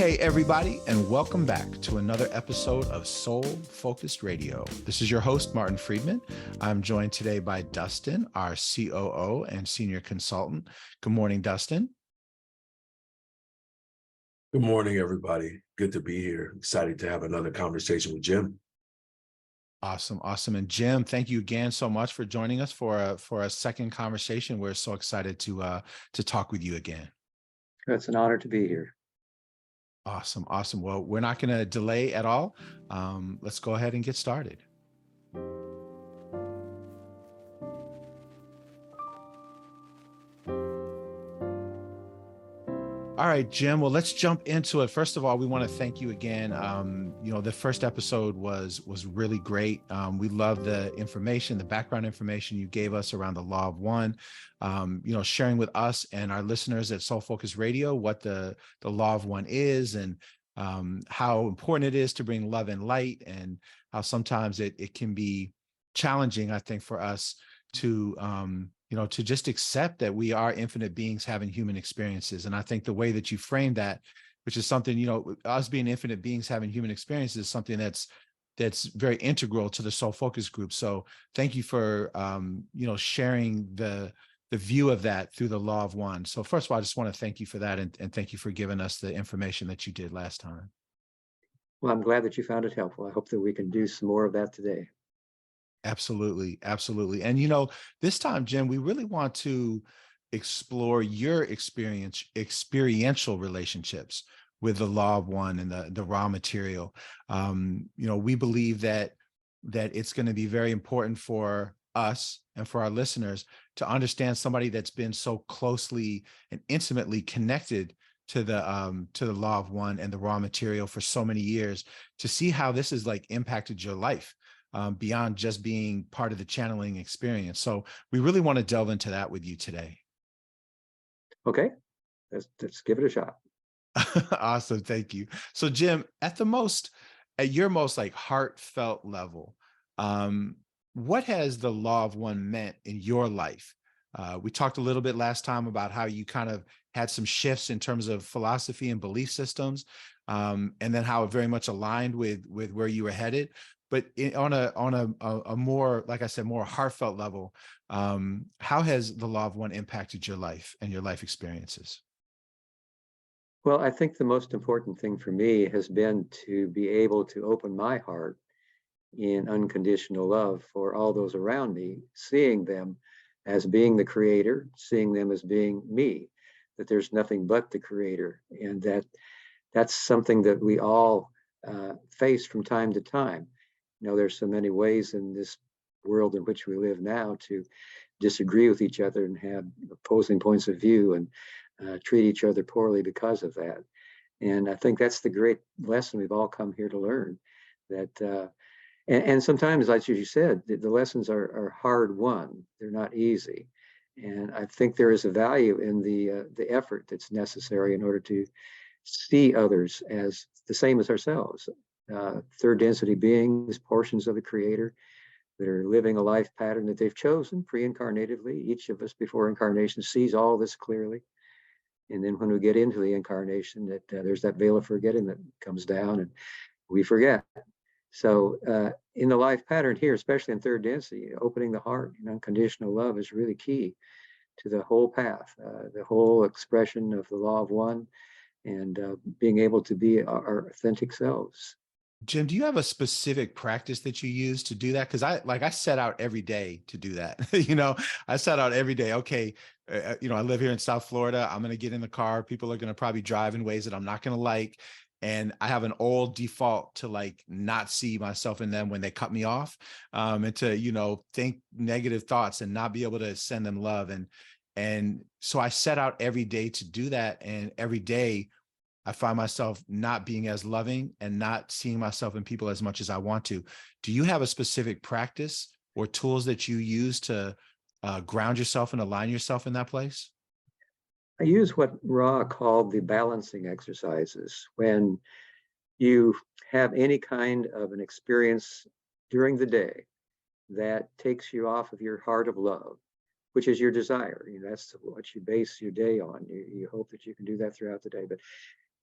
Hey, everybody, and welcome back to another episode of Soul Focused Radio. This is your host, Martin Friedman. I'm joined today by Dustin, our COO and senior consultant. Good morning, Dustin. Good morning, everybody. Good to be here. Excited to have another conversation with Jim. Awesome. And Jim, thank you again so much for joining us for a second conversation. We're so excited to talk with you again. It's an honor to be here. Awesome. Well, we're not going to delay at all. Let's go ahead and get started. All right, Jim. Well, let's jump into it. First of all, we want to thank you again. The first episode was really great. We love the information, the background information you gave us around the Law of One. Sharing with us and our listeners at Soul Focus Radio what the Law of One is and how important it is to bring love and light, and how sometimes it can be challenging, I think, for us to to just accept that we are infinite beings having human experiences. And I think the way that you framed that, which is something, us being infinite beings having human experiences, is something that's very integral to the Soul Focus group. So thank you for, sharing the view of that through the Law of One. So first of all, I just want to thank you for that. And thank you for giving us the information that you did last time. Well, I'm glad that you found it helpful. I hope that we can do some more of that today. Absolutely. And, this time, Jim, we really want to explore your experiential relationships with the Law of One and the raw material. We believe that it's going to be very important for us and for our listeners to understand somebody that's been so closely and intimately connected to the Law of One and the raw material for so many years, to see how this has impacted your life. Beyond just being part of the channeling experience. So we really want to delve into that with you today. Okay, let's give it a shot. Awesome. Thank you. So Jim, at your most heartfelt level, what has the Law of One meant in your life? We talked a little bit last time about how you kind of had some shifts in terms of philosophy and belief systems, and then how it very much aligned with where you were headed. But on a more, like I said, more heartfelt level, how has the Law of One impacted your life and your life experiences? Well, I think the most important thing for me has been to be able to open my heart in unconditional love for all those around me, seeing them as being the creator, seeing them as being me, that there's nothing but the creator, and that's something that we all face from time to time. There's so many ways in this world in which we live now to disagree with each other and have opposing points of view and treat each other poorly because of that. And I think that's the great lesson we've all come here to learn. That and sometimes, like you said, the lessons are hard won. They're not easy. And I think there is a value in the effort that's necessary in order to see others as the same as ourselves. Third density beings, portions of the creator that are living a life pattern that they've chosen pre-incarnatively. Each of us before incarnation sees all this clearly. And then when we get into the incarnation, that there's that veil of forgetting that comes down and we forget. So in the life pattern here, especially in third density, opening the heart and unconditional love is really key to the whole path, the whole expression of the Law of One, and being able to be our authentic selves. Jim, do you have a specific practice that you use to do that? Because I set out every day to do that. I set out every day. Okay, I live here in South Florida. I'm going to get in the car. People are going to probably drive in ways that I'm not going to like. And I have an old default to not see myself in them when they cut me off, and to, think negative thoughts and not be able to send them love. And so I set out every day to do that. And every day I find myself not being as loving and not seeing myself in people as much as I want to. Do you have a specific practice or tools that you use to ground yourself and align yourself in that place? I use what Ra called the balancing exercises. When you have any kind of an experience during the day that takes you off of your heart of love, which is your desire, that's what you base your day on. You hope that you can do that throughout the day. But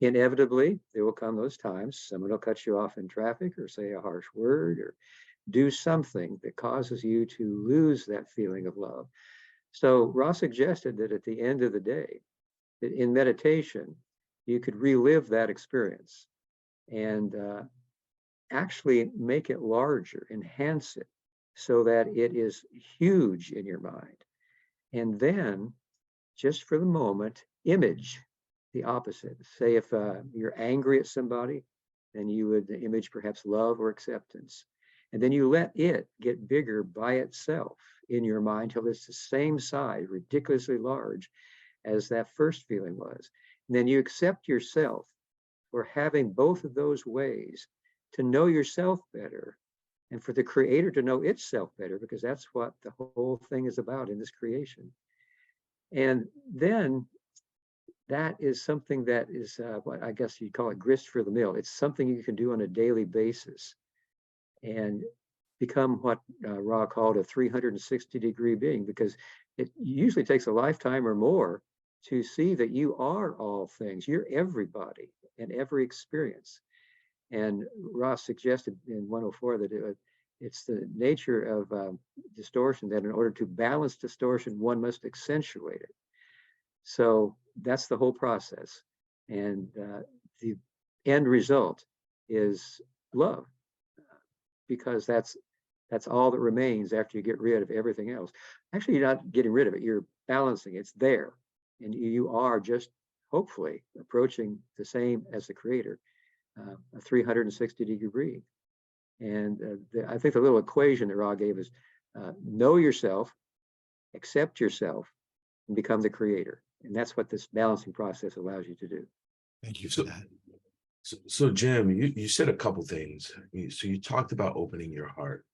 Inevitably, there will come those times someone will cut you off in traffic or say a harsh word or do something that causes you to lose that feeling of love. So Ross suggested that at the end of the day, that in meditation, you could relive that experience and actually make it larger, enhance it so that it is huge in your mind. And then, just for the moment, image the opposite. Say if you're angry at somebody, then you would image perhaps love or acceptance. And then you let it get bigger by itself in your mind till it's the same size, ridiculously large as that first feeling was. And then you accept yourself for having both of those ways to know yourself better and for the creator to know itself better, because that's what the whole thing is about in this creation. And then that is something that is what I guess you'd call it grist for the mill. It's something you can do on a daily basis and become what Ra called a 360-degree being, because it usually takes a lifetime or more to see that you are all things. You're everybody and every experience. And Ross suggested in 104 that it's the nature of distortion that in order to balance distortion, one must accentuate it. So that's the whole process. And the end result is love, because that's all that remains after you get rid of everything else. Actually, you're not getting rid of it, you're balancing it. It's there. And you are just hopefully approaching the same as the creator, a 360-degree. And I think the little equation that Ra gave is know yourself, accept yourself, and become the creator. And that's what this balancing process allows you to do. Thank you for that. So Jim, you said a couple things. So you talked about opening your heart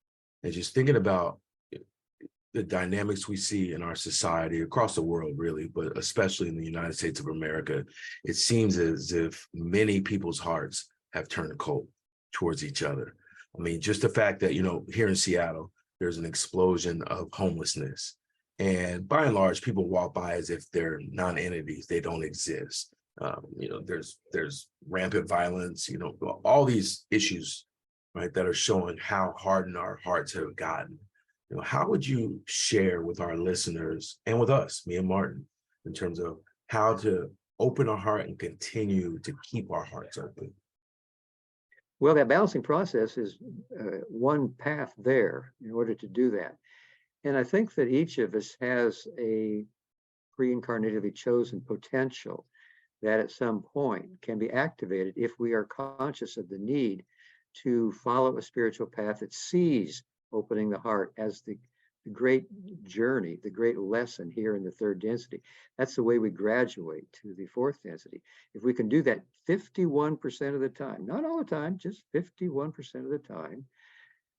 and just thinking about the dynamics we see in our society across the world, really, but especially in the United States of America. It seems as if many people's hearts have turned cold towards each other. I mean, just the fact that, here in Seattle, there's an explosion of homelessness. And by and large, people walk by as if they're non-entities, they don't exist. There's rampant violence, all these issues, right, that are showing how hardened our hearts have gotten. How would you share with our listeners and with us, me and Martin, in terms of how to open our heart and continue to keep our hearts open? Well, that balancing process is one path there in order to do that. And I think that each of us has a preincarnatively chosen potential that at some point can be activated if we are conscious of the need to follow a spiritual path that sees opening the heart as the great journey, the great lesson here in the third density. That's the way we graduate to the fourth density. If we can do that 51% of the time, not all the time, just 51% of the time,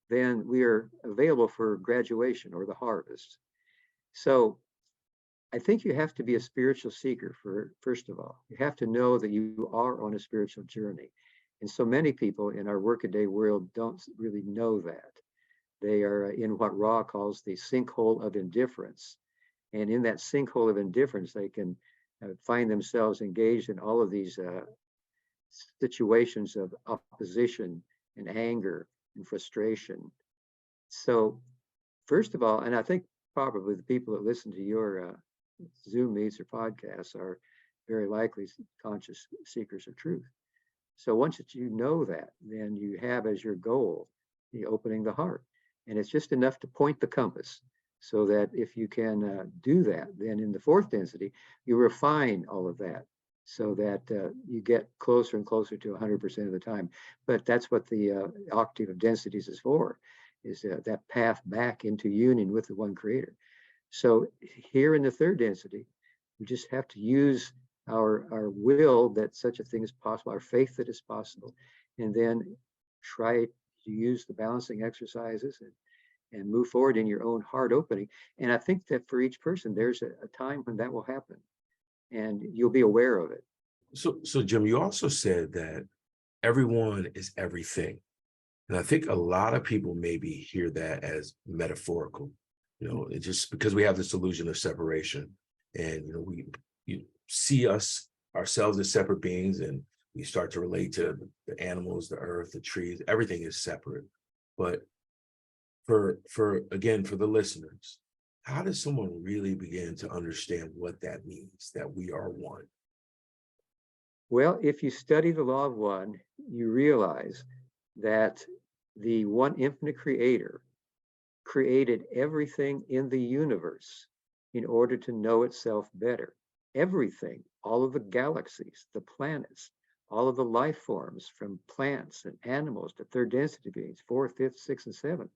then we are available for graduation or the harvest. So I think you have to be a spiritual seeker first of all. You have to know that you are on a spiritual journey. And so many people in our workaday world don't really know that. They are in what Ra calls the sinkhole of indifference. And in that sinkhole of indifference, they can find themselves engaged in all of these situations of opposition and anger and frustration. So first of all, and I think probably the people that listen to your Zoom meets or podcasts are very likely conscious seekers of truth. So once that you know that, then you have as your goal the opening the heart. And it's just enough to point the compass so that if you can do that, then in the fourth density, you refine all of that so that you get closer and closer to 100% of the time. But that's what the octave of densities is for, is that path back into union with the one creator. So here in the third density, we just have to use our will that such a thing is possible, our faith that is possible, and then try to use the balancing exercises and move forward in your own heart opening. And I think that for each person, there's a time when that will happen and you'll be aware of it. So Jim, you also said that everyone is everything. And I think a lot of people maybe hear that as metaphorical, it's just because we have this illusion of separation and, you see ourselves as separate beings and You start to relate to the animals, the earth, the trees, everything is separate. But for the listeners, how does someone really begin to understand what that means, that we are one? Well, if you study the law of one, you realize that the one infinite creator created everything in the universe in order to know itself better. Everything, all of the galaxies, the planets, all of the life forms, from plants and animals to third density beings, fourth, fifth, sixth, and seventh.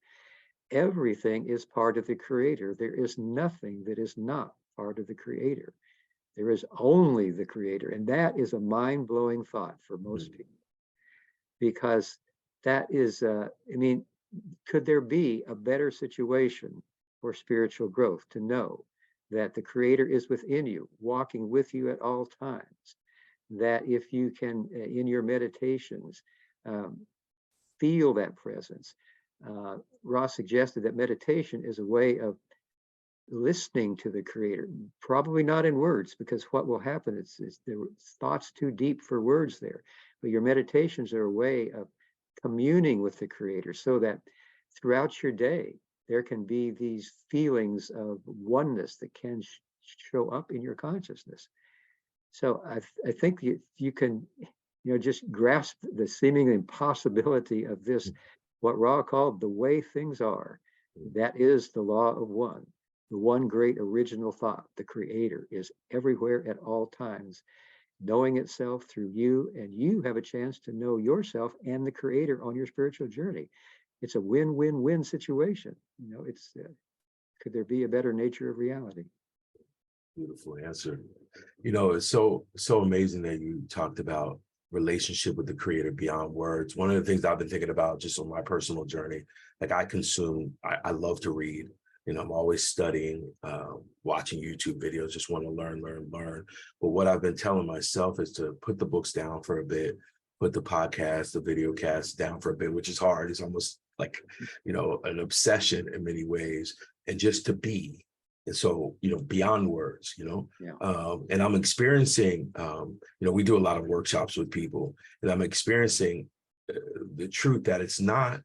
Everything is part of the creator. There is nothing that is not part of the creator. There is only the creator. And that is a mind-blowing thought for most people, because that is, could there be a better situation for spiritual growth to know that the creator is within you, walking with you at all times? That if you can, in your meditations, feel that presence. Ross suggested that meditation is a way of listening to the creator, probably not in words, because what will happen is the thoughts too deep for words there. But your meditations are a way of communing with the creator, so that throughout your day, there can be these feelings of oneness that can show up in your consciousness. So I think you can, just grasp the seeming impossibility of this, what Ra called the way things are. That is the law of one. The one great original thought, the creator, is everywhere at all times, knowing itself through you, and you have a chance to know yourself and the creator on your spiritual journey. It's a win-win-win situation. It's could there be a better nature of reality? Beautiful answer. It's so amazing that you talked about relationship with the creator beyond words. One of the things I've been thinking about just on my personal journey, like I love to read. I'm always studying, watching YouTube videos, just want to learn. But what I've been telling myself is to put the books down for a bit, put the podcast, the video cast down for a bit, which is hard. It's almost like, an obsession in many ways, and just to be. And so, beyond words, and I'm experiencing, we do a lot of workshops with people, and I'm experiencing the truth that it's not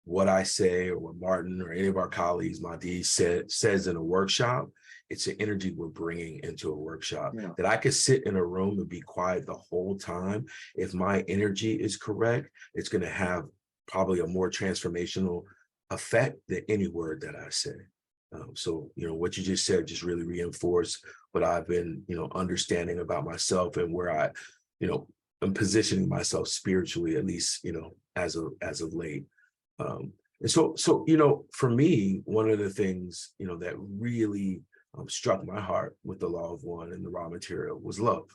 what I say or what Martin or any of our colleagues, Mahdi, says in a workshop. It's the energy we're bringing into a workshop. Yeah. That I could sit in a room and be quiet the whole time. If my energy is correct, it's going to have probably a more transformational effect than any word that I say. So, what you just said just really reinforced what I've been, understanding about myself, and where I, am positioning myself spiritually, at least, as of late. And so, for me, one of the things, that really struck my heart with the law of one and the raw material was love.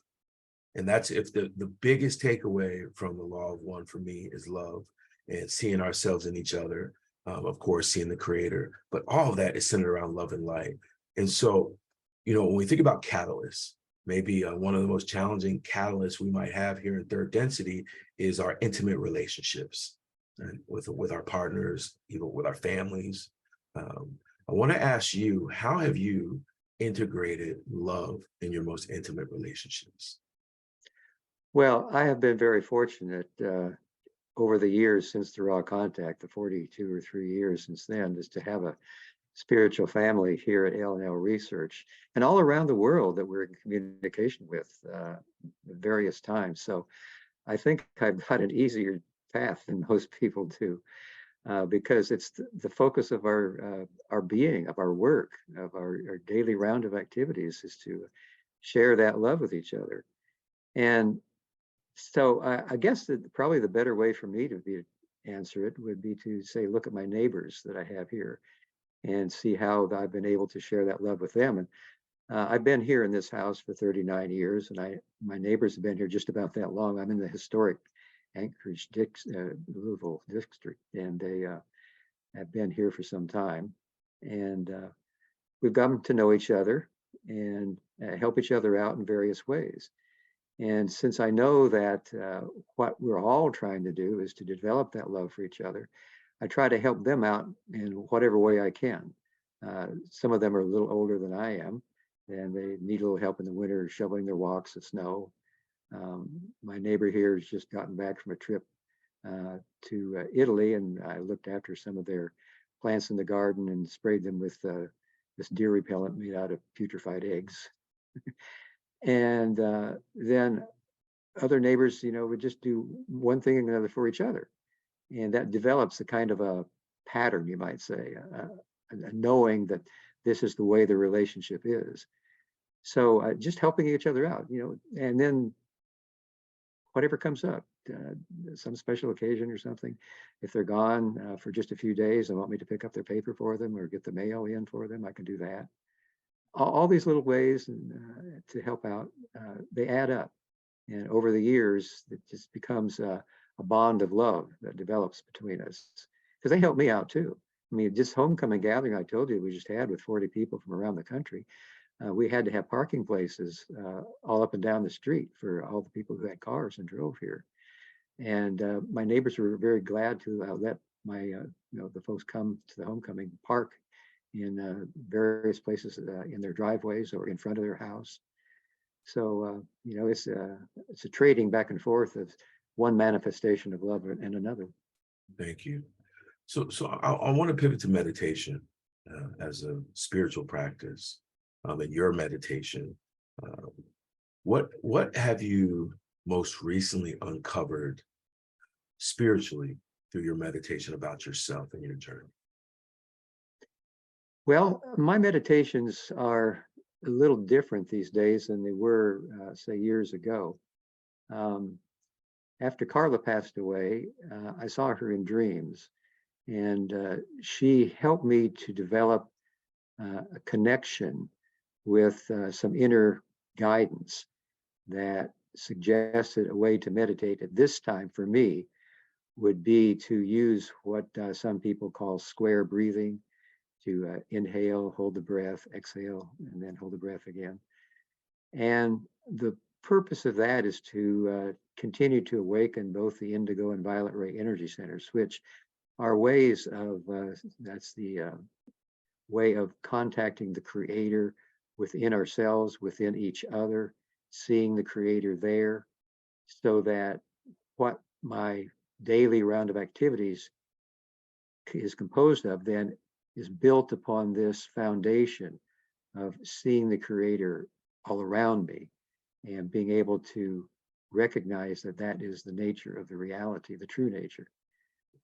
And that's, if the biggest takeaway from the law of one for me is love, and seeing ourselves in each other, of course, seeing the creator, but all of that is centered around love and light. And so, when we think about catalysts, maybe one of the most challenging catalysts we might have here in third density is our intimate relationships, and with our partners, even with our families. I want to ask you, how have you integrated love in your most intimate relationships? Well, I have been very fortunate over the years since the Raw Contact, the 42 or 3 years since then, is to have a spiritual family here at L&L Research and all around the world that we're in communication with at various times. So I think I've got an easier path than most people do, because it's the focus of our being, of our work, of our daily round of activities, is to share that love with each other. And so I guess that probably the better way for me to answer it would be to say, look at my neighbors that I have here and see how I've been able to share that love with them. And I've been here in this house for 39 years, and my neighbors have been here just about that long. I'm in the historic Anchorage, Louisville district, and they have been here for some time. And we've gotten to know each other and help each other out in various ways. And since I know that what we're all trying to do is to develop that love for each other, I try to help them out in whatever way I can. Some of them are a little older than I am, and they need a little help in the winter shoveling their walks of snow. My neighbor here has just gotten back from a trip to Italy, and I looked after some of their plants in the garden and sprayed them with this deer repellent made out of putrefied eggs. And then other neighbors, would just do one thing and another for each other. And that develops a kind of a pattern, you might say, a knowing that this is the way the relationship is. So just helping each other out, and then whatever comes up, some special occasion or something. If they're gone for just a few days and want me to pick up their paper for them or get the mail in for them, I can do that. All these little ways to help out, they add up. And over the years, it just becomes a bond of love that develops between us. Because they help me out too. I mean, just homecoming gathering I told you we just had with 40 people from around the country. We had to have parking places all up and down the street for all the people who had cars and drove here. And my neighbors were very glad to let my, the folks come to the homecoming park in various places in their driveways or in front of their house. So, it's a trading back and forth of one manifestation of love and another. Thank you. So I want to pivot to meditation as a spiritual practice. In your meditation, what have you most recently uncovered spiritually through your meditation about yourself and your journey? Well, my meditations are a little different these days than they were, say, years ago. After Carla passed away, I saw her in dreams, and she helped me to develop a connection with some inner guidance that suggested a way to meditate at this time for me would be to use what some people call square breathing, to inhale, hold the breath, exhale, and then hold the breath again. And the purpose of that is to continue to awaken both the indigo and violet ray energy centers, which are ways of, that's the way of contacting the creator within ourselves, within each other, seeing the creator there, so that what my daily round of activities is composed of then is built upon this foundation of seeing the creator all around me and being able to recognize that that is the nature of the reality, the true nature.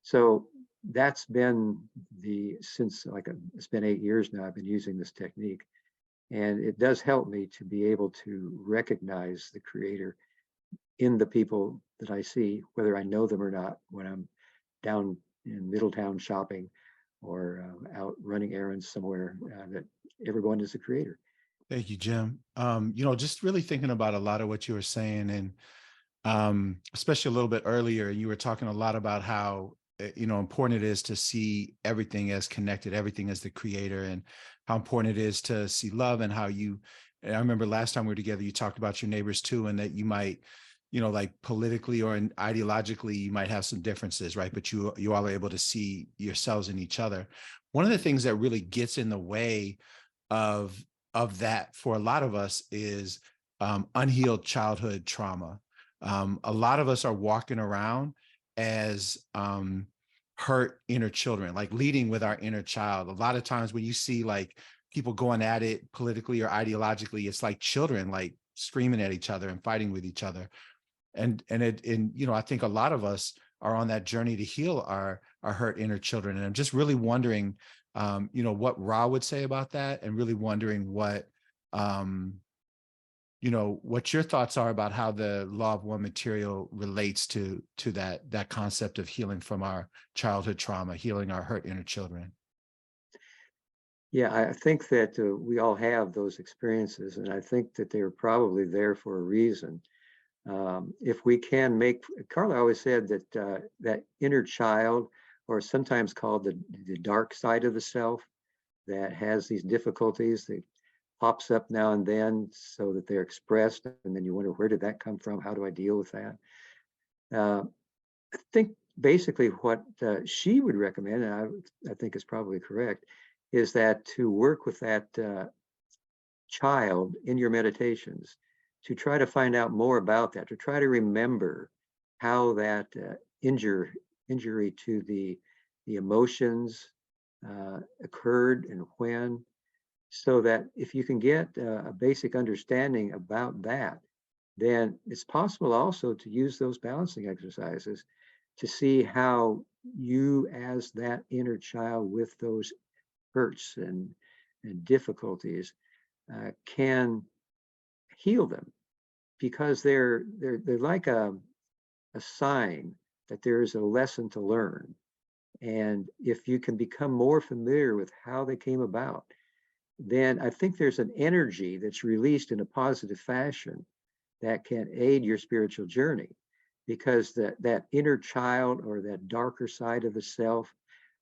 So that's been since it's been 8 years now, I've been using this technique. And it does help me to be able to recognize the creator in the people that I see, whether I know them or not, when I'm down in Middletown shopping or out running errands somewhere, that everyone is the creator. Thank you, Jim. Just really thinking about a lot of what you were saying, and especially a little bit earlier, you were talking a lot about how important it is to see everything as connected, everything as the creator, and how important it is to see love. And I remember last time we were together, you talked about your neighbors too, and that you might, like politically or ideologically, you might have some differences, right? But you all are able to see yourselves in each other. One of the things that really gets in the way of that for a lot of us is unhealed childhood trauma. A lot of us are walking around as hurt inner children, like leading with our inner child. A lot of times when you see like people going at it politically or ideologically, it's like children like screaming at each other and fighting with each other. And I think a lot of us are on that journey to heal our hurt inner children. And I'm just really wondering, what Ra would say about that, and really wondering what your thoughts are about how the Law of One material relates to that concept of healing from our childhood trauma, healing our hurt inner children. Yeah, I think that we all have those experiences, and I think that they're probably there for a reason. If we can Carla always said that that inner child, or sometimes called the dark side of the self, that has these difficulties that pops up now and then so that they're expressed, and then you wonder, where did that come from? How do I deal with that? I think basically what she would recommend, and I think is probably correct, is that to work with that child in your meditations, to try to find out more about that, to try to remember how that injury to the emotions occurred and when, so that if you can get a basic understanding about that, then it's possible also to use those balancing exercises to see how you, as that inner child with those hurts and difficulties, can heal them, because they're like a sign that there is a lesson to learn. And if you can become more familiar with how they came about, then I think there's an energy that's released in a positive fashion that can aid your spiritual journey, because that inner child or that darker side of the self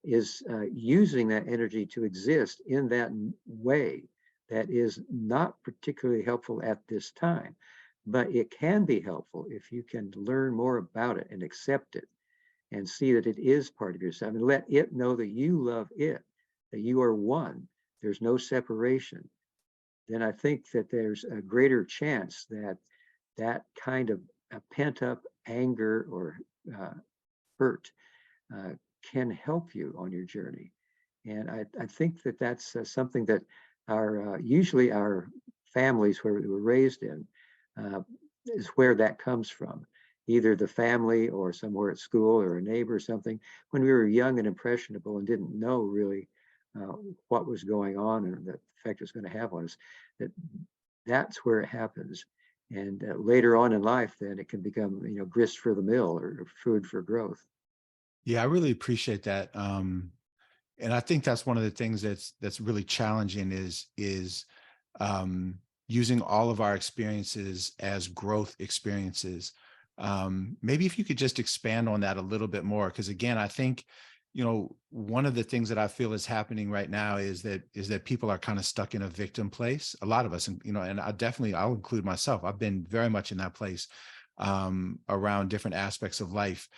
is using that energy to exist in that way that is not particularly helpful at this time. But it can be helpful if you can learn more about it and accept it and see that it is part of yourself, and let it know that you love it, that you are one, there's no separation. Then I think that there's a greater chance that that kind of pent up anger or hurt can help you on your journey. And I think that that's something that usually our families where we were raised in is where that comes from. Either the family or somewhere at school or a neighbor or something, when we were young and impressionable and didn't know really what was going on and the effect it was going to have on us, that's where it happens. And later on in life, then it can become, grist for the mill or food for growth. Yeah, I really appreciate that. And I think that's one of the things that's really challenging is using all of our experiences as growth experiences. Maybe if you could just expand on that a little bit more, because again, I think, one of the things that I feel is happening right now is that people are kind of stuck in a victim place. A lot of us, and and I'll include myself. I've been very much in that place around different aspects of life.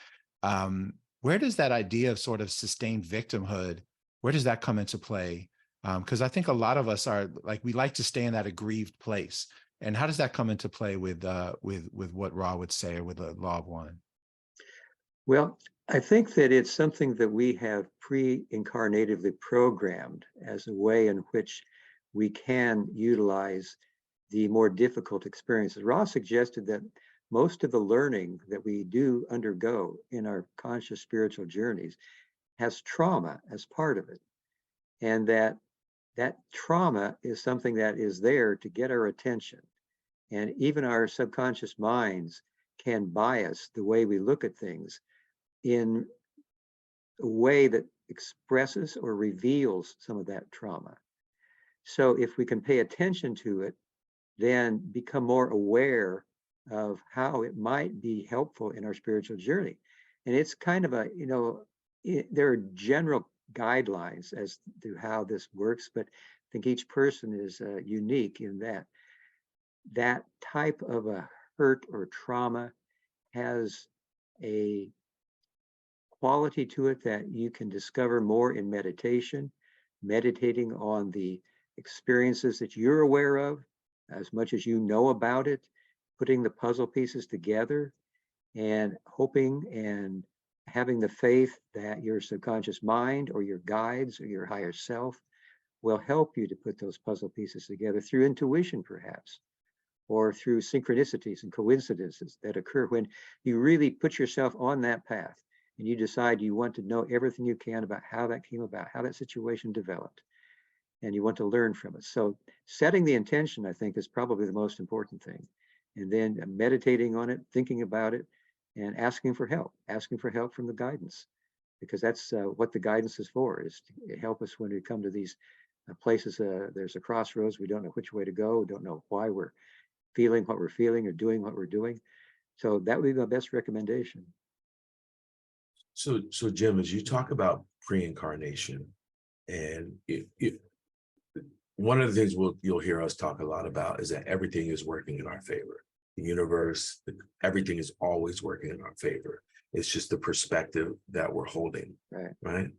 Where does that idea of sort of sustained victimhood, where does that come into play? Because I think a lot of us are like, we like to stay in that aggrieved place. And how does that come into play with what Ra would say, or with the law of one? Well, I think that it's something that we have pre-incarnatively programmed as a way in which we can utilize the more difficult experiences. Ross suggested that most of the learning that we do undergo in our conscious spiritual journeys has trauma as part of it. And that trauma is something that is there to get our attention. And even our subconscious minds can bias the way we look at things in a way that expresses or reveals some of that trauma. So if we can pay attention to it, then become more aware of how it might be helpful in our spiritual journey. And it's kind of there are general guidelines as to how this works, but I think each person is unique in that type of a hurt or trauma has a quality to it that you can discover more in meditation, meditating on the experiences that you're aware of, as much as you know about it, putting the puzzle pieces together, and hoping and having the faith that your subconscious mind or your guides or your higher self will help you to put those puzzle pieces together through intuition, perhaps, or through synchronicities and coincidences that occur when you really put yourself on that path and you decide you want to know everything you can about how that came about, how that situation developed, and you want to learn from it. So setting the intention, I think, is probably the most important thing. And then meditating on it, thinking about it, and asking for help from the guidance, because that's what the guidance is for, is to help us when we come to these places. There's a crossroads. We don't know which way to go. We don't know why we're feeling what we're feeling or doing what we're doing. So that would be my best recommendation. So Jim, as you talk about pre-incarnation, and one of the things you'll hear us talk a lot about is that everything is working in our favor. The universe, everything is always working in our favor. It's just the perspective that we're holding, right?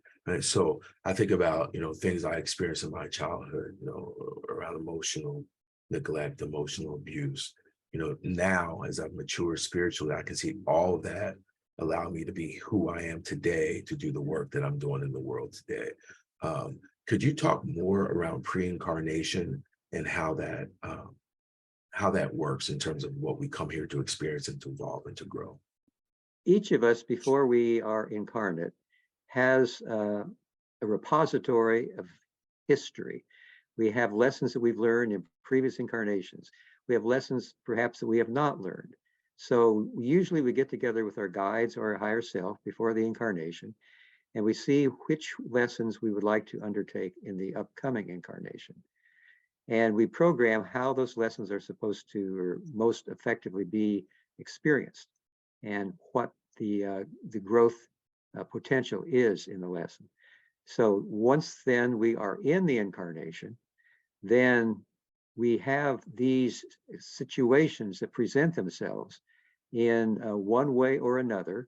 So I think about, things I experienced in my childhood, around emotional neglect, emotional abuse. now as I've matured spiritually, I can see all of that allow me to be who I am today, to do the work that I'm doing in the world today. Could you talk more around pre-incarnation and how that works in terms of what we come here to experience and to evolve and to grow? Each of us, before we are incarnate, has a repository of history. We have lessons that we've learned in previous incarnations. We have lessons perhaps that we have not learned. So usually we get together with our guides or our higher self before the incarnation, and we see which lessons we would like to undertake in the upcoming incarnation. And we program how those lessons are supposed to or most effectively be experienced, and what the growth potential is in the lesson. So once then we are in the incarnation, then we have these situations that present themselves in one way or another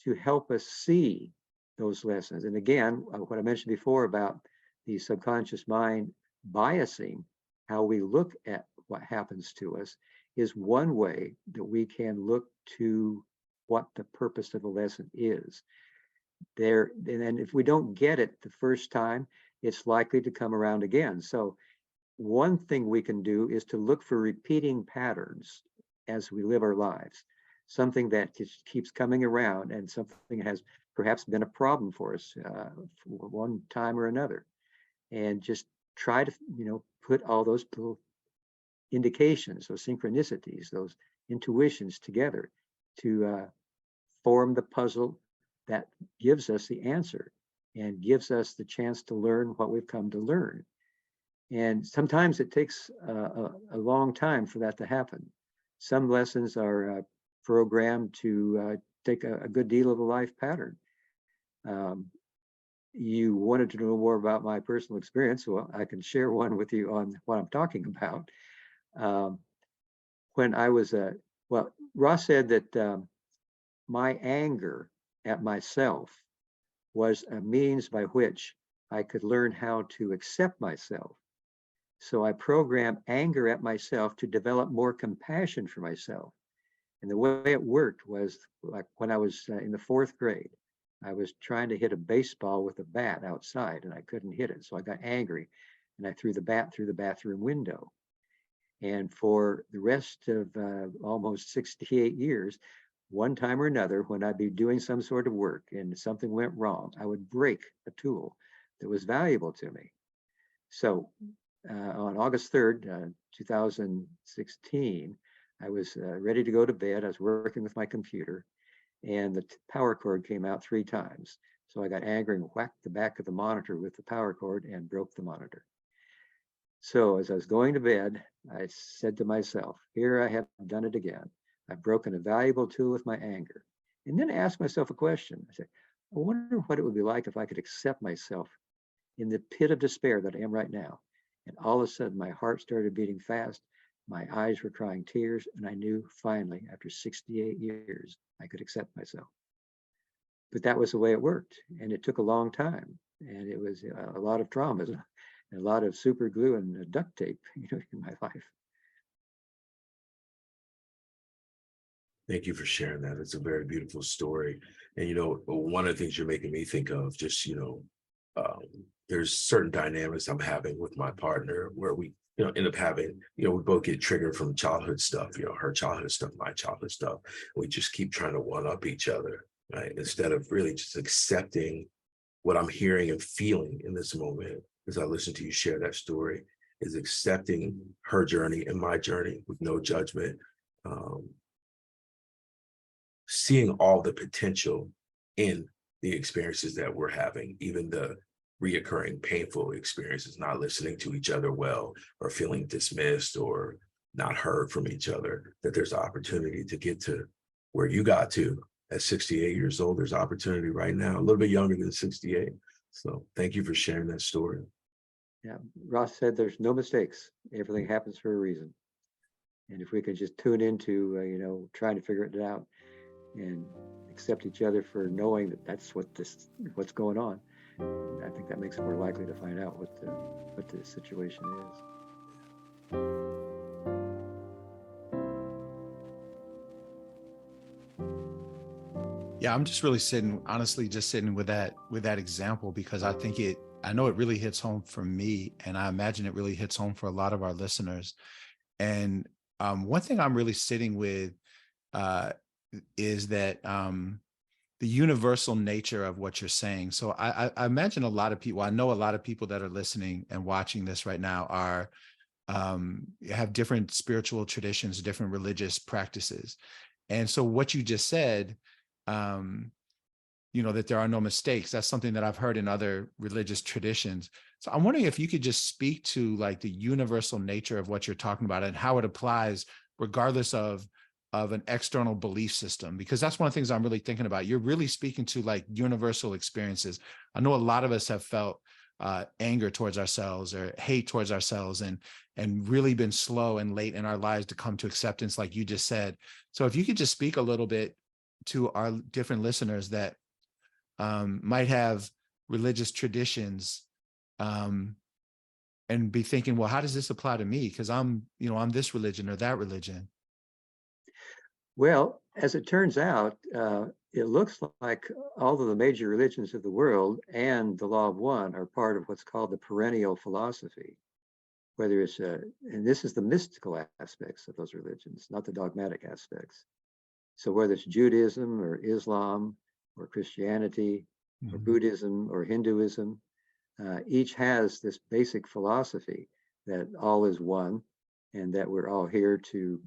to help us see those lessons. And again, what I mentioned before about the subconscious mind biasing how we look at what happens to us is one way that we can look to what the purpose of the lesson is. There, and if we don't get it the first time, it's likely to come around again. So one thing we can do is to look for repeating patterns as we live our lives, something that just keeps coming around and something has perhaps been a problem for us for one time or another, and just try to put all those little indications, those synchronicities, those intuitions together to form the puzzle that gives us the answer and gives us the chance to learn what we've come to learn. And sometimes it takes a long time for that to happen. Some lessons are programmed to take a good deal of a life pattern. You wanted to know more about my personal experience, well, I can share one with you on what I'm talking about. When I was, Ross said that my anger at myself was a means by which I could learn how to accept myself. So I programmed anger at myself to develop more compassion for myself. And the way it worked was like when I was in the 4th grade, I was trying to hit a baseball with a bat outside and I couldn't hit it. So I got angry and I threw the bat through the bathroom window. And for the rest of almost 68 years, one time or another, when I'd be doing some sort of work and something went wrong, I would break a tool that was valuable to me. So on August 3rd, 2016, I was ready to go to bed. I was working with my computer and the power cord came out 3 times. So I got angry and whacked the back of the monitor with the power cord and broke the monitor. So as I was going to bed, I said to myself, here I have done it again. I've broken a valuable tool with my anger. And then I asked myself a question. I said, I wonder what it would be like if I could accept myself in the pit of despair that I am right now. And all of a sudden, my heart started beating fast. My eyes were crying tears. And I knew finally, after 68 years, I could accept myself. But that was the way it worked. And it took a long time. And it was a lot of traumas and a lot of super glue and duct tape, in my life. Thank you for sharing that. It's a very beautiful story. And, one of the things you're making me think of, just, there's certain dynamics I'm having with my partner where we, end up having, we both get triggered from childhood stuff, her childhood stuff, my childhood stuff. We just keep trying to one up each other, right? Instead of really just accepting what I'm hearing and feeling in this moment, as I listen to you share that story, is accepting her journey and my journey with no judgment. Seeing all the potential in the experiences that we're having, even the reoccurring painful experiences, not listening to each other well, or feeling dismissed or not heard from each other, that there's opportunity to get to where you got to at 68 years old. There's opportunity right now, a little bit younger than 68. So thank you for sharing that story. Yeah, Ross said there's no mistakes. Everything happens for a reason. And if we could just tune into, trying to figure it out and accept each other for knowing that that's what's going on, I think that makes it more likely to find out what the situation is. Yeah, I'm just really honestly, just sitting with that example, because I know it really hits home for me, and I imagine it really hits home for a lot of our listeners. And one thing I'm really sitting with uh, is that the universal nature of what you're saying. So I imagine a lot of people, I know a lot of people that are listening and watching this right now are have different spiritual traditions, different religious practices. And so what you just said, um, that there are no mistakes. That's something that I've heard in other religious traditions. So I'm wondering if you could just speak to like the universal nature of what you're talking about and how it applies regardless of an external belief system, because that's one of the things I'm really thinking about. You're really speaking to like universal experiences. I know a lot of us have felt anger towards ourselves or hate towards ourselves, and really been slow and late in our lives to come to acceptance, like you just said. So if you could just speak a little bit to our different listeners that might have religious traditions, and be thinking, well, how does this apply to me? Because I'm this religion or that religion. Well, as it turns out, it looks like all of the major religions of the world and the law of one are part of what's called the perennial philosophy. Whether it's, and this is the mystical aspects of those religions, not the dogmatic aspects. So whether it's Judaism or Islam or Christianity or Mhm. Buddhism or Hinduism, each has this basic philosophy that all is one and that we're all here to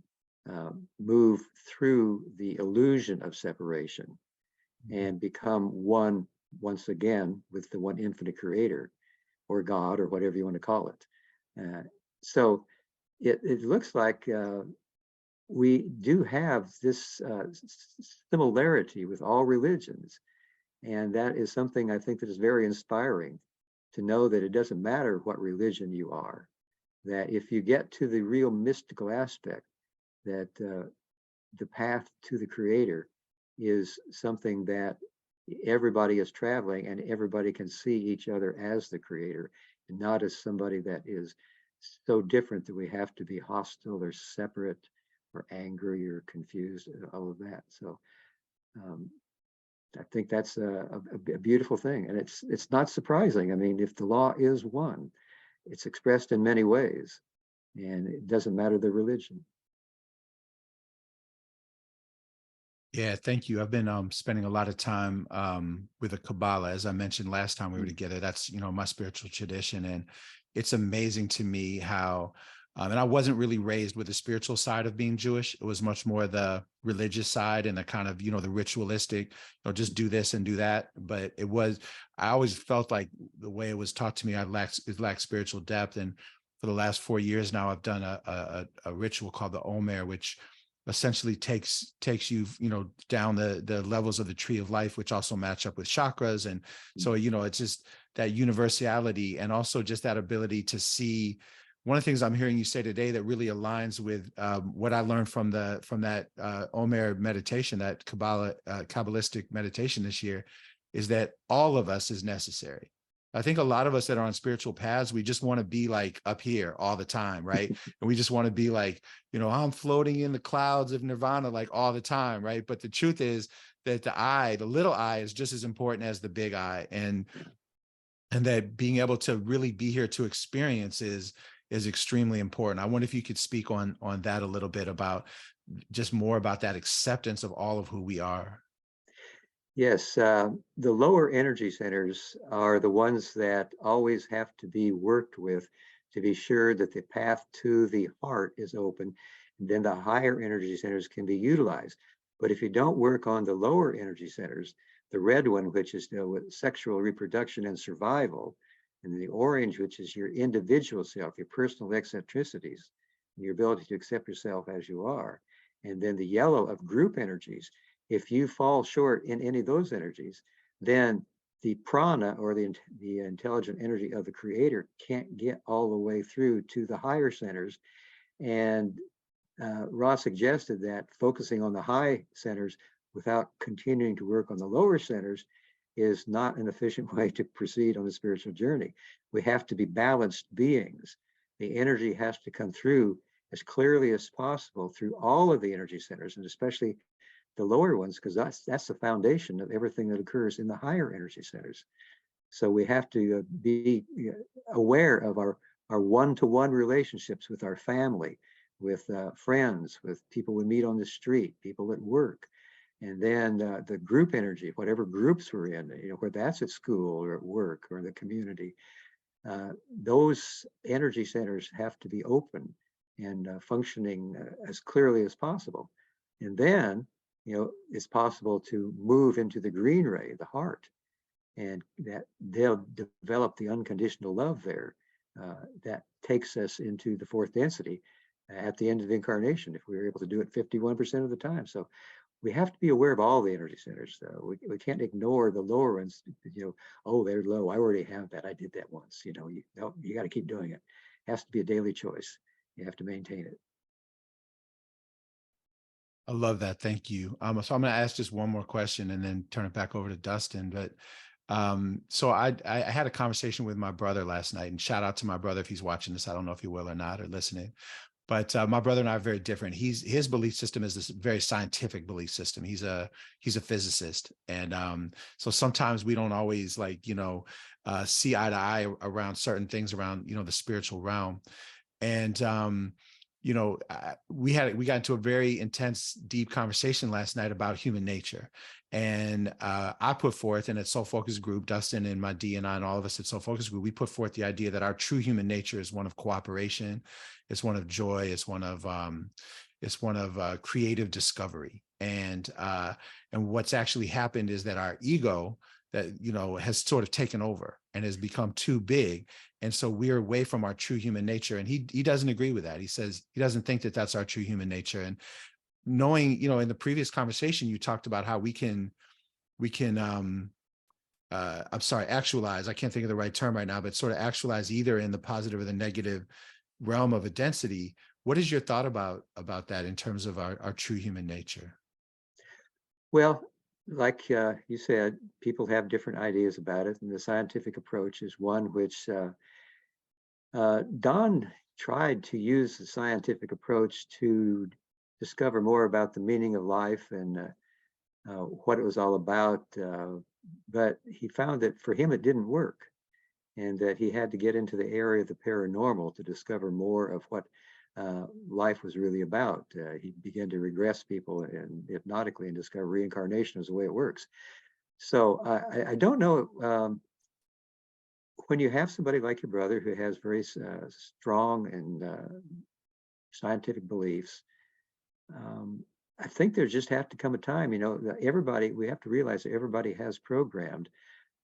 move through the illusion of separation and become one once again with the one infinite creator or God or whatever you want to call it. So it looks like we do have this similarity with all religions. And that is something I think that is very inspiring, to know that it doesn't matter what religion you are, that if you get to the real mystical aspect, that the path to the creator is something that everybody is traveling and everybody can see each other as the creator and not as somebody that is so different that we have to be hostile or separate or angry or confused, all of that. So um, I think that's a beautiful thing, and it's not surprising. I mean, if the law is one, it's expressed in many ways, and it doesn't matter the religion. Yeah, thank you. I've been spending a lot of time with the Kabbalah, as I mentioned last time we were Mm. together. That's my spiritual tradition, and it's amazing to me how. And I wasn't really raised with the spiritual side of being Jewish. It was much more the religious side and the kind of the ritualistic, just do this and do that. But I always felt like the way it was taught to me, it lacked spiritual depth. And for the last 4 years now, I've done a ritual called the Omer, which essentially takes you down the levels of the tree of life, which also match up with chakras. And so it's just that universality, and also just that ability to see. One of the things I'm hearing you say today that really aligns with what I learned from that Omer meditation, that Kabbalistic meditation this year, is that all of us is necessary. I think a lot of us that are on spiritual paths, we just want to be like up here all the time, right? And we just want to be like, I'm floating in the clouds of nirvana like all the time, right? But the truth is that the little I is just as important as the big I. And that being able to really be here to experience is extremely important. I wonder if you could speak on that a little bit, about just more about that acceptance of all of who we are. Yes, the lower energy centers are the ones that always have to be worked with to be sure that the path to the heart is open. And then the higher energy centers can be utilized. But if you don't work on the lower energy centers, the red one, which is with sexual reproduction and survival, and the orange, which is your individual self, your personal eccentricities, your ability to accept yourself as you are, and then the yellow of group energies. If you fall short in any of those energies, then the prana, or the intelligent energy of the creator, can't get all the way through to the higher centers. And Ross suggested that focusing on the high centers without continuing to work on the lower centers is not an efficient way to proceed on the spiritual journey. We have to be balanced beings. The energy has to come through as clearly as possible through all of the energy centers, and especially the lower ones, because that's the foundation of everything that occurs in the higher energy centers. So we have to be aware of our one-to-one relationships with our family, with friends, with people we meet on the street, people at work, and then the group energy, whatever groups we're in, whether that's at school or at work or in the community. Those energy centers have to be open and functioning as clearly as possible. And then, it's possible to move into the green ray, the heart, and that they'll develop the unconditional love there that takes us into the fourth density at the end of the incarnation, if we were able to do it 51% of the time. So we have to be aware of all the energy centers, though. We can't ignore the lower ones. Oh, they're low. I already have that. I did that once. You got to keep doing it. It has to be a daily choice. You have to maintain it. I love that. Thank you. So I'm going to ask just one more question and then turn it back over to Dustin. But so I had a conversation with my brother last night, and shout out to my brother if he's watching this. I don't know if he will or not, or listening. But my brother and I are very different. His belief system is this very scientific belief system. He's a physicist, and so sometimes we don't always see eye to eye around certain things around the spiritual realm. And we got into a very intense, deep conversation last night about human nature. And I put forth, and at Soul Focus Group, Dustin and my D and I and all of us at Soul Focus Group, we put forth the idea that our true human nature is one of cooperation, it's one of joy, it's one of creative discovery. And what's actually happened is that our ego that has sort of taken over and has become too big. And so we're away from our true human nature. And he doesn't agree with that. He says he doesn't think that that's our true human nature. And knowing, in the previous conversation, you talked about how we can actualize, I can't think of the right term right now, but sort of actualize either in the positive or the negative realm of a density. What is your thought about that in terms of our true human nature? Well, like you said, people have different ideas about it, and the scientific approach is one which Don tried to use the scientific approach to discover more about the meaning of life and what it was all about, but he found that for him it didn't work, and that he had to get into the area of the paranormal to discover more of what life was really about. He began to regress people and hypnotically and discover reincarnation is the way it works. So I don't know, when you have somebody like your brother who has very strong and scientific beliefs, I think there just have to come a time, that we have to realize that everybody has programmed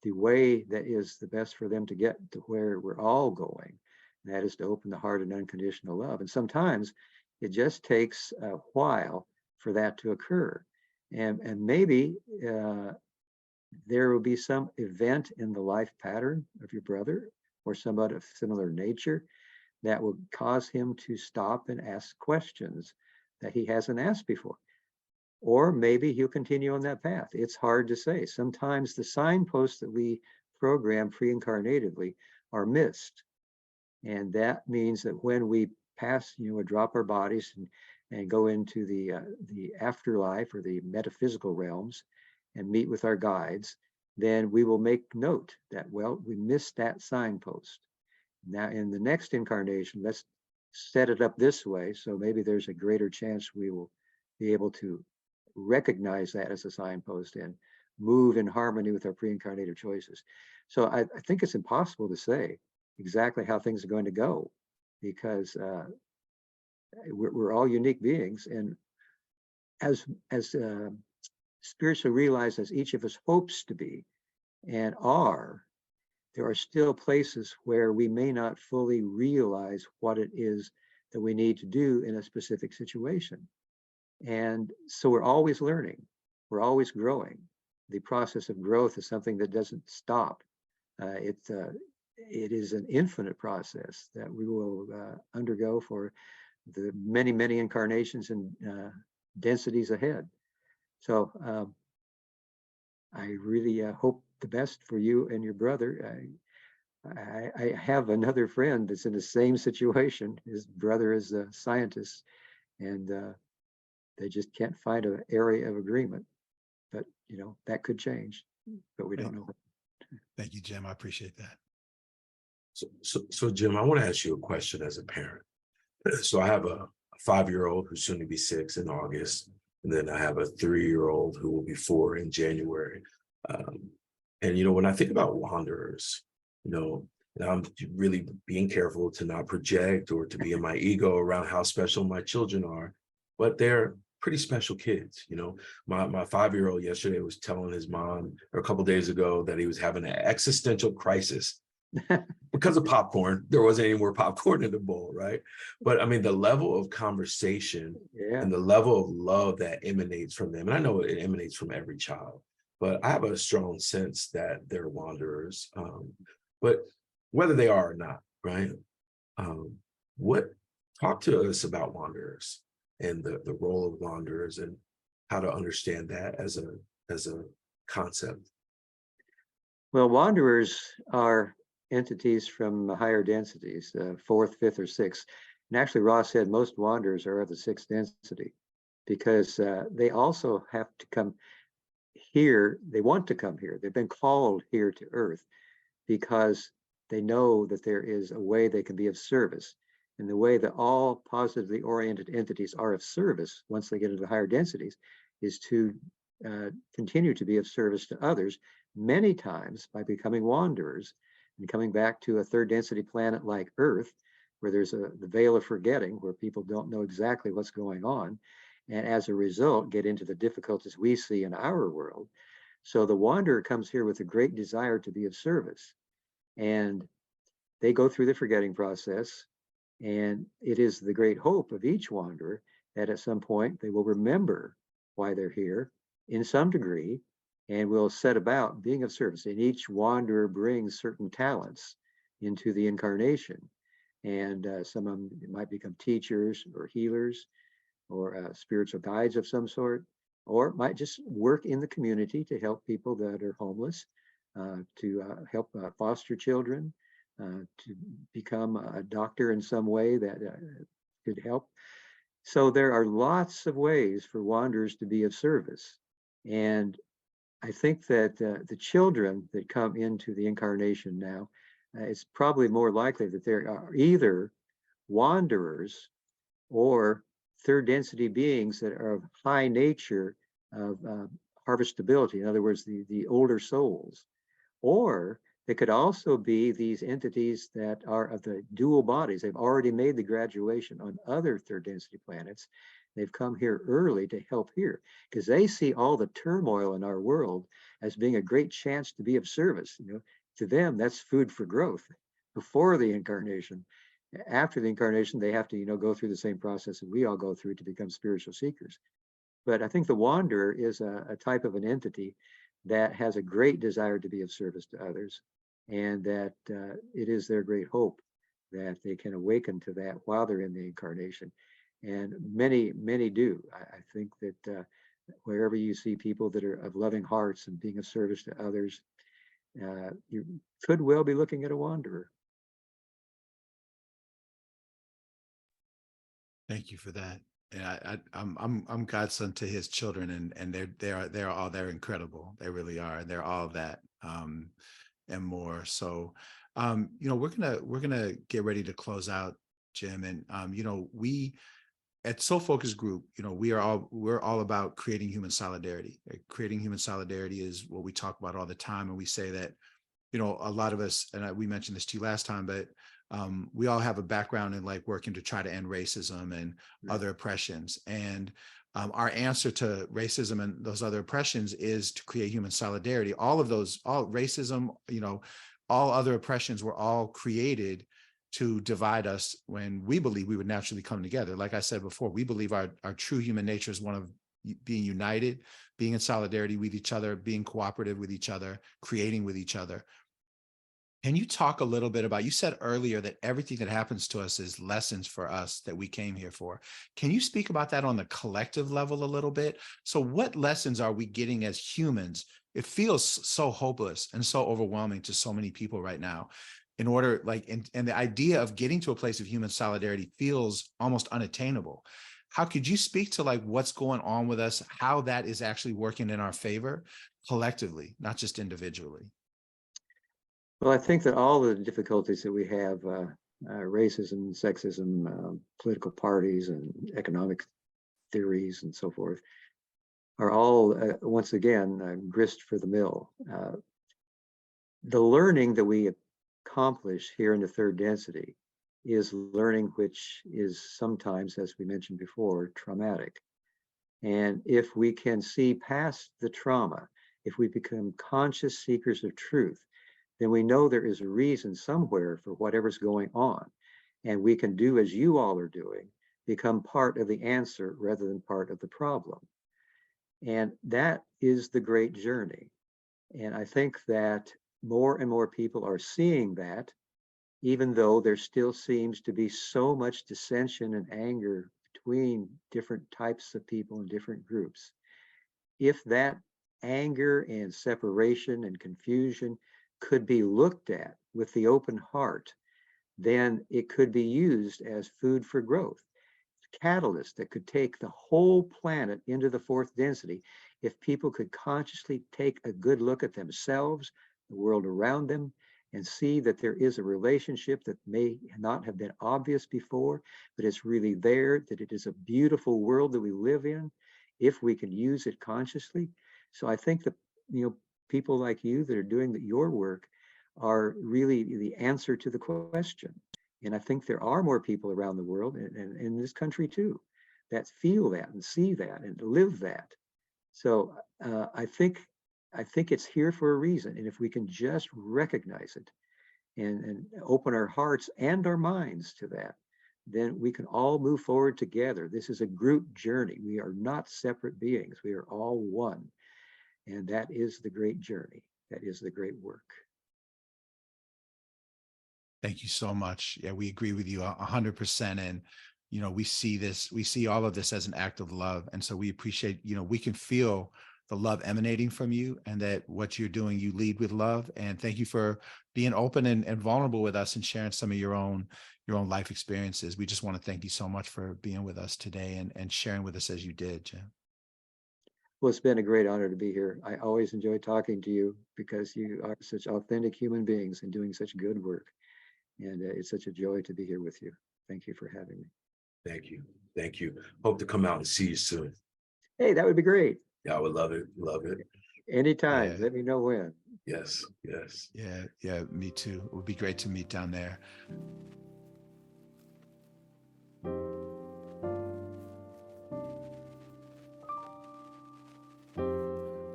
the way that is the best for them to get to where we're all going. And that is to open the heart and unconditional love. And sometimes it just takes a while for that to occur. And maybe there will be some event in the life pattern of your brother or somebody of similar nature that will cause him to stop and ask questions that he hasn't asked before. Or maybe he'll continue on that path. It's hard to say. Sometimes the signposts that we program pre-incarnatively are missed. And that means that when we pass, drop our bodies and go into the afterlife or the metaphysical realms and meet with our guides, then we will make note that, we missed that signpost. Now in the next incarnation, let's set it up this way. So maybe there's a greater chance we will be able to recognize that as a signpost and move in harmony with our pre-incarnative choices. So I think it's impossible to say exactly how things are going to go, because we're all unique beings, and as spiritually realized as each of us hopes to be and are, there are still places where we may not fully realize what it is that we need to do in a specific situation. And so we're always learning, we're always growing. The process of growth is something that doesn't stop. It is an infinite process that we will undergo for the many, many incarnations and densities ahead. So I really hope the best for you and your brother. I have another friend that's in the same situation. His brother is a scientist, and They just can't find an area of agreement. But, that could change, but we don't know. Thank you, Jim. I appreciate that. So Jim, I want to ask you a question as a parent. So I have a 5-year-old who's soon to be 6 in August, and then I have a 3-year-old who will be 4 in January. And when I think about wanderers, and I'm really being careful to not project or to be in my ego around how special my children are, but they're pretty special kids. My 5-year-old yesterday was telling his mom, or a couple days ago, that he was having an existential crisis because of popcorn. There wasn't any more popcorn in the bowl, right? But I mean, the level of conversation and the level of love that emanates from them, and I know it emanates from every child, but I have a strong sense that they're wanderers. But whether they are or not, right? Talk to us about wanderers and the role of wanderers and how to understand that as a concept. Well, wanderers are entities from higher densities, fourth, fifth, or sixth. And actually, Ross said most wanderers are of the sixth density because they also have to come here. They want to come here. They've been called here to Earth because they know that there is a way they can be of service. And the way that all positively oriented entities are of service once they get into the higher densities is to continue to be of service to others, many times by becoming wanderers and coming back to a third density planet like Earth, where there's the veil of forgetting, where people don't know exactly what's going on, and as a result get into the difficulties we see in our world. So the wanderer comes here with a great desire to be of service, and they go through the forgetting process, and it is the great hope of each wanderer that at some point they will remember why they're here in some degree and will set about being of service. And each wanderer brings certain talents into the incarnation. And some of them might become teachers or healers or spiritual guides of some sort, or might just work in the community to help people that are homeless, to help foster children, to become a doctor in some way that could help. So there are lots of ways for wanderers to be of service. And I think that the children that come into the incarnation now, it's probably more likely that they are either wanderers or third density beings that are of high nature of harvestability. In other words, the older souls. Or they could also be these entities that are of the dual bodies. They've already made the graduation on other third density planets. They've come here early to help here because they see all the turmoil in our world as being a great chance to be of service. To them, that's food for growth before the incarnation. After the incarnation, they have to, go through the same process that we all go through to become spiritual seekers. But I think the wanderer is a type of an entity that has a great desire to be of service to others, and that it is their great hope that they can awaken to that while they're in the incarnation. And many, many do. I think that wherever you see people that are of loving hearts and being of service to others, you could well be looking at a wanderer. Thank you for that. And I'm godson to his children, and they're incredible. They really are. They're all that and more. So we're gonna get ready to close out, Jim. And we at Soul Focus Group, we're all about creating human solidarity. Creating human solidarity is what we talk about all the time, and we say that a lot of us, and we mentioned this to you last time, but we all have a background in like working to try to end racism and other oppressions. And our answer to racism and those other oppressions is to create human solidarity. All racism, all other oppressions were all created to divide us when we believe we would naturally come together. Like I said before, we believe our true human nature is one of being united, being in solidarity with each other, being cooperative with each other, creating with each other. Can you talk a little bit about, you said earlier that everything that happens to us is lessons for us that we came here for. Can you speak about that on the collective level a little bit? So what lessons are we getting as humans? It feels so hopeless and so overwhelming to so many people right now. And the idea of getting to a place of human solidarity feels almost unattainable. How could you speak to like what's going on with us, how that is actually working in our favor collectively, not just individually? Well, I think that all the difficulties that we have, racism, sexism, political parties, and economic theories, and so forth, are all, once again, grist for the mill. The learning that we accomplish here in the third density is learning which is sometimes, as we mentioned before, traumatic. And if we can see past the trauma, if we become conscious seekers of truth, then we know there is a reason somewhere for whatever's going on. And we can do as you all are doing, become part of the answer rather than part of the problem. And that is the great journey. And I think that more and more people are seeing that, even though there still seems to be so much dissension and anger between different types of people and different groups. If that anger and separation and confusion could be looked at with the open heart, then it could be used as food for growth, catalyst that could take the whole planet into the fourth density if people could consciously take a good look at themselves, the world around them, and see that there is a relationship that may not have been obvious before, but it's really there, that it is a beautiful world that we live in, if we can use it consciously. So I think that, people like you that are doing your work are really the answer to the question. And I think there are more people around the world, and in this country too, that feel that and see that and live that. So I think it's here for a reason. And if we can just recognize it and open our hearts and our minds to that, then we can all move forward together. This is a group journey. We are not separate beings. We are all one. And that is the great journey. That is the great work. Thank you so much. Yeah, we agree with you 100%. And, we see all of this as an act of love. And so we appreciate, we can feel the love emanating from you, and that what you're doing, you lead with love. And thank you for being open and vulnerable with us and sharing some of your own life experiences. We just want to thank you so much for being with us today and sharing with us as you did, Jim. Well, it's been a great honor to be here. I always enjoy talking to you because you are such authentic human beings and doing such good work. And it's such a joy to be here with you. Thank you for having me. Thank you. Thank you. Hope to come out and see you soon. Hey, that would be great. Yeah, I would love it. Love it. Anytime. Yeah. Let me know when. Yes. Yes. Yeah, me too. It would be great to meet down there.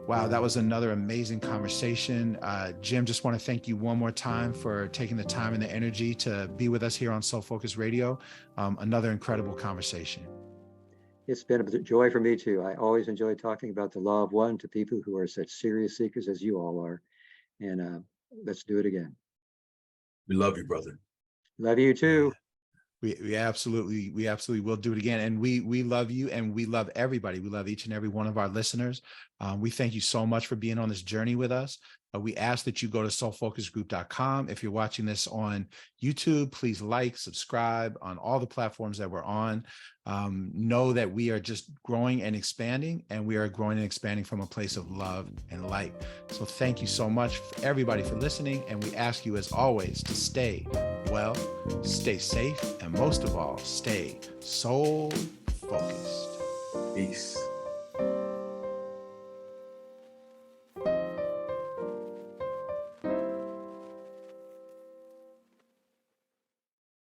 Wow, that was another amazing conversation. Jim, just want to thank you one more time for taking the time and the energy to be with us here on Soul Focus Radio. Another incredible conversation. It's been a joy for me too. I always enjoy talking about the law of one to people who are such serious seekers as you all are. And let's do it again. We love you, brother. Love you too. We absolutely will do it again. And we love you, and we love everybody. We love each and every one of our listeners. We thank you so much for being on this journey with us. We ask that you go to soulfocusgroup.com. If you're watching this on YouTube, please like, subscribe on all the platforms that we're on. Know that we are just growing and expanding, and we are growing and expanding from a place of love and light. So thank you so much, everybody, for listening. And we ask you, as always, to stay well, stay safe, and most of all, stay soul focused. Peace.